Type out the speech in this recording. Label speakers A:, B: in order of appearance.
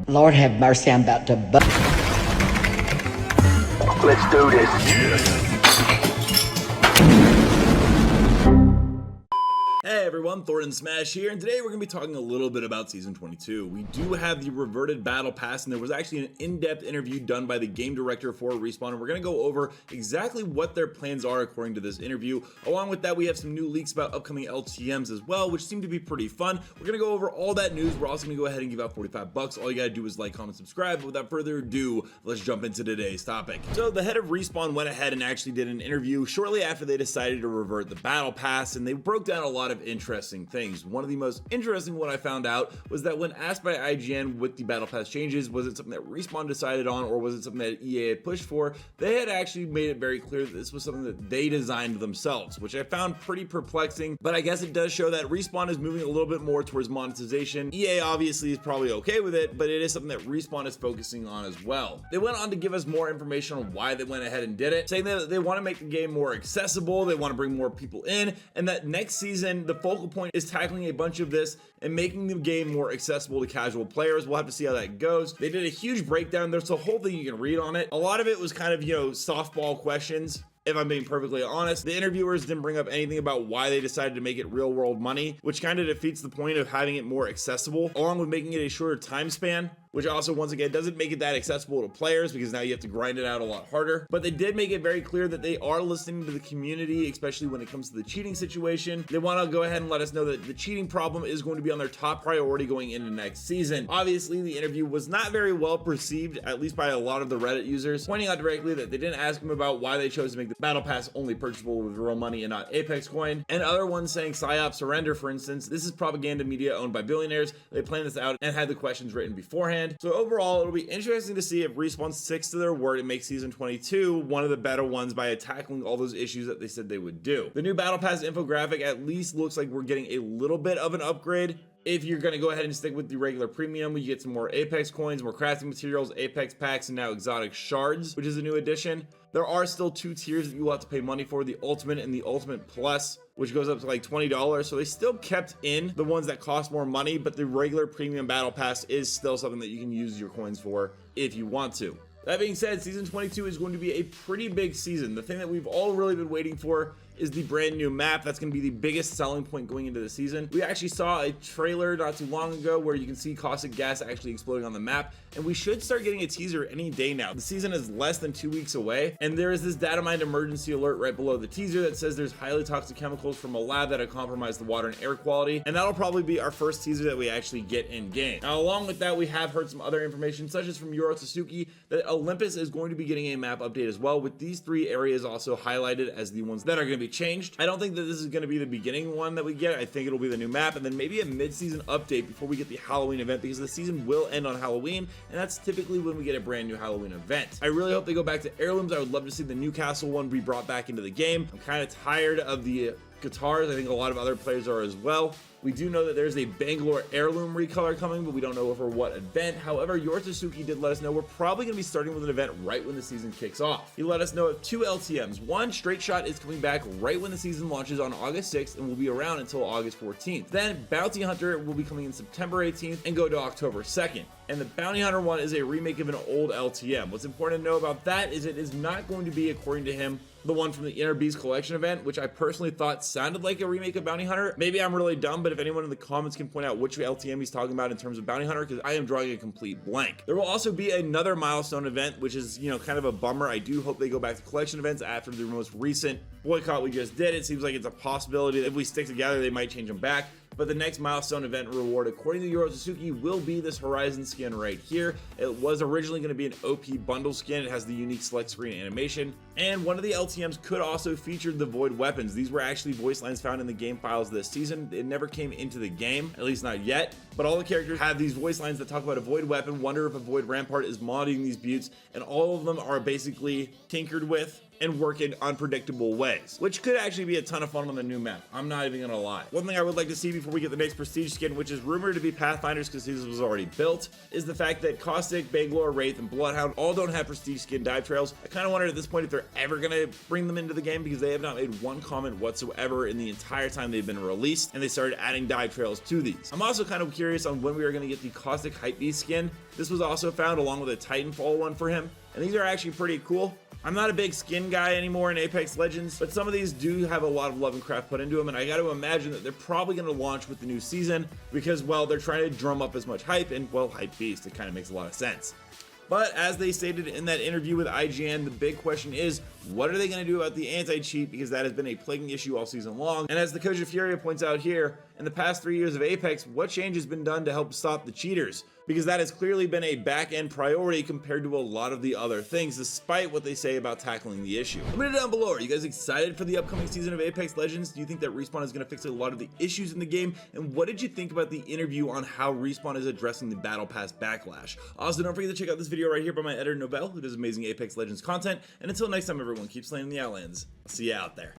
A: Lord have mercy, I'm about to
B: Let's do this.
C: Hey everyone, Thordan Smash here, and today we're going to be talking a little bit about Season 22. We do have the reverted Battle Pass, and there was actually an in-depth interview done by the game director for Respawn, and we're going to go over exactly what their plans are according to this interview. Along with that, we have some new leaks about upcoming LTMs as well, which seem to be pretty fun. We're going to go over all that news. We're also going to go ahead and give out 45 bucks. All you got to do is like, comment, subscribe. But without further ado, let's jump into today's topic. So the head of Respawn went ahead and actually did an interview shortly after they decided to revert the Battle Pass, and they broke down a lot of interesting things. One of the most interesting one I found out was that when asked by IGN what the Battle Pass changes, was it something that Respawn decided on or was it something that EA had pushed for, they had actually made it very clear that this was something that they designed themselves, which I found pretty perplexing, but I guess it does show that Respawn is moving a little bit more towards monetization. EA obviously is probably okay with it, but it is something that Respawn is focusing on as well. They went on to give us more information on why they went ahead and did it, saying that they want to make the game more accessible, they want to bring more people in, and that next season the focal point is tackling a bunch of this and making the game more accessible to casual players. We'll have to see how that goes. They did a huge breakdown. There's a whole thing you can read on it. A lot of it was kind of, softball questions. If I'm being perfectly honest, the interviewers didn't bring up anything about why they decided to make it real world money, which kind of defeats the point of having it more accessible, along with making it a shorter time span, which also, once again, doesn't make it that accessible to players because now you have to grind it out a lot harder. But they did make it very clear that they are listening to the community, especially when it comes to the cheating situation. They want to go ahead and let us know that the cheating problem is going to be on their top priority going into next season. Obviously, the interview was not very well perceived, at least by a lot of the Reddit users, pointing out directly that they didn't ask them about why they chose to make the Battle Pass only purchasable with real money and not Apex coin, and other ones saying PSYOP surrender, for instance. This is propaganda media owned by billionaires. They planned this out and had the questions written beforehand. So overall, it'll be interesting to see if Respawn sticks to their word and makes Season 22 one of the better ones by tackling all those issues that they said they would do. The new Battle Pass infographic at least looks like we're getting a little bit of an upgrade. If you're going to go ahead and stick with the regular premium, you get some more Apex coins, more crafting materials, Apex packs, and now exotic shards, which is a new addition. There are still two tiers that you will have to pay money for, the Ultimate and the Ultimate Plus, which goes up to like $20. So they still kept in the ones that cost more money, but the regular premium Battle Pass is still something that you can use your coins for if you want to. That being said, Season 22 is going to be a pretty big season. The thing that we've all really been waiting for is the brand new map. That's going to be the biggest selling point going into the season. We actually saw a trailer not too long ago where you can see caustic gas actually exploding on the map, and we should start getting a teaser any day now. The season is less than 2 weeks away, and there is this data mine emergency alert right below the teaser that says there's highly toxic chemicals from a lab that have compromised the water and air quality, and that'll probably be our first teaser that we actually get in game. Now, along with that, we have heard some other information, such as from Suzuki, that Olympus is going to be getting a map update as well, with these three areas also highlighted as the ones that are going to be changed. I don't think that this is going to be the beginning one that we get. I think it'll be the new map and then maybe a mid-season update before we get the Halloween event, because the season will end on Halloween, and that's typically when we get a brand new Halloween event. I really hope they go back to Heirlooms. I would love to see the Newcastle one be brought back into the game. I'm kind of tired of the guitars. I think a lot of other players are as well. We do know that there's a Bangalore Heirloom recolor coming, but we don't know for what event. However, Suzuki did let us know we're probably going to be starting with an event right when the season kicks off. He let us know of two LTMs. One, Straight Shot, is coming back right when the season launches on August 6th and will be around until August 14th. Then Bounty Hunter will be coming in September 18th and go to October 2nd. And the Bounty Hunter one is a remake of an old LTM. What's important to know about that is it is not going to be, according to him, the one from the Inner Beast Collection event, which I personally thought sounded like a remake of Bounty Hunter. Maybe I'm really dumb, but if anyone in the comments can point out which LTM he's talking about in terms of Bounty Hunter, because I am drawing a complete blank. There will also be another milestone event, which is, kind of a bummer. I do hope they go back to collection events after the most recent boycott we just did. It seems like it's a possibility that if we stick together, they might change them back. But the next milestone event reward, according to Suzuki, will be this Horizon skin right here. It was originally going to be an OP bundle skin. It has the unique select screen animation. And one of the LTMs could also feature the Void weapons. These were actually voice lines found in the game files this season. It never came into the game, at least not yet. But all the characters have these voice lines that talk about a Void weapon, wonder if a Void Rampart is modding these buttes, and all of them are basically tinkered with and work in unpredictable ways, which could actually be a ton of fun on the new map. I'm not even gonna lie. One thing I would like to see before we get the next prestige skin, which is rumored to be Pathfinders because this was already built, is the fact that Caustic, Bangalore, Wraith, and Bloodhound all don't have prestige skin dive trails. I kind of wonder at this point if they're ever gonna bring them into the game because they have not made one comment whatsoever in the entire time they've been released, and they started adding dive trails to these. I'm also kind of curious on when we are gonna get the Caustic Hypebeast skin. This was also found along with a Titanfall one for him, and these are actually pretty cool. I'm not a big skin guy anymore in Apex Legends, but some of these do have a lot of love and craft put into them, and I got to imagine that they're probably going to launch with the new season because, well, they're trying to drum up as much hype, and, well, hype beast, it kind of makes a lot of sense. But as they stated in that interview with IGN, the big question is, what are they going to do about the anti-cheat? Because that has been a plaguing issue all season long. And as the Coach of Furia points out here, in the past 3 years of Apex, what change has been done to help stop the cheaters? Because that has clearly been a back-end priority compared to a lot of the other things, despite what they say about tackling the issue. Let me know down below, are you guys excited for the upcoming season of Apex Legends? Do you think that Respawn is going to fix a lot of the issues in the game? And what did you think about the interview on how Respawn is addressing the Battle Pass backlash? Also, don't forget to check out this video right here by my editor Nobel, who does amazing Apex Legends content. And until next time, everyone, keep slaying the Outlands. I'll see you out there.